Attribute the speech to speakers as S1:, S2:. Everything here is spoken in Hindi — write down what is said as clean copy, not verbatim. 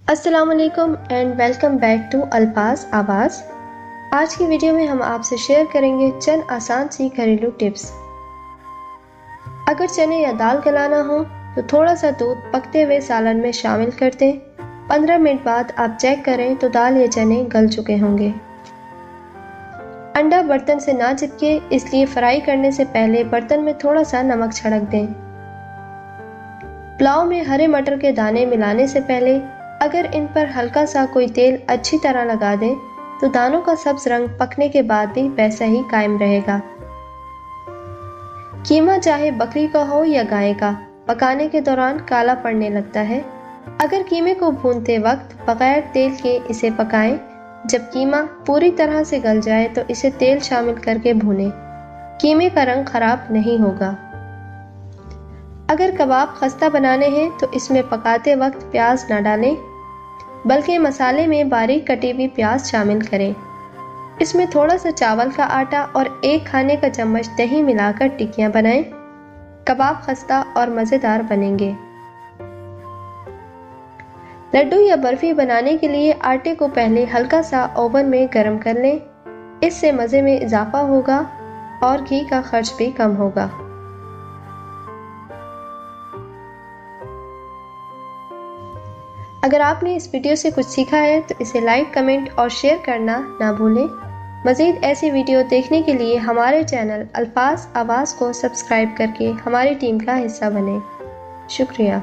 S1: अस्सलाम वालेकुम एंड वेलकम बैक टू अल्फाज आवाज़। आज की वीडियो में हम आपसे शेयर करेंगे चंद आसान सी घरेलू टिप्स। अगर चने या दाल गलाना हो तो थोड़ा सा दूध पकते हुए सालन में शामिल कर दें। 15 मिनट बाद आप चेक करें तो दाल या चने गल चुके होंगे। अंडा बर्तन से ना चिपके इसलिए फ्राई करने से पहले बर्तन में थोड़ा सा नमक छिड़क दें। पुलाव में हरे मटर के दाने मिलाने से पहले अगर इन पर हल्का सा कोई तेल अच्छी तरह लगा दें तो दानों का सब्ज रंग पकने के बाद भी वैसा ही कायम रहेगा। कीमा चाहे बकरी का हो या गाय का, पकाने के दौरान काला पड़ने लगता है। अगर कीमे को भूनते वक्त बगैर तेल के इसे पकाएं। जब कीमा पूरी तरह से गल जाए तो इसे तेल शामिल करके भूनें। कीमे का रंग खराब नहीं होगा। अगर कबाब खस्ता बनाने हैं तो इसमें पकाते वक्त प्याज न डालें, बल्कि मसाले में बारीक कटी हुई प्याज शामिल करें। इसमें थोड़ा सा चावल का आटा और 1 खाने का चम्मच दही मिलाकर टिक्कियां बनाएं। कबाब खस्ता और मज़ेदार बनेंगे। लड्डू या बर्फी बनाने के लिए आटे को पहले हल्का सा ओवन में गर्म कर लें। इससे मज़े में इजाफा होगा और घी का खर्च भी कम होगा। अगर आपने इस वीडियो से कुछ सीखा है तो इसे लाइक, कमेंट और शेयर करना ना भूलें। मज़ीद ऐसी वीडियो देखने के लिए हमारे चैनल अल्फाज आवाज़ को सब्सक्राइब करके हमारी टीम का हिस्सा बनें। शुक्रिया।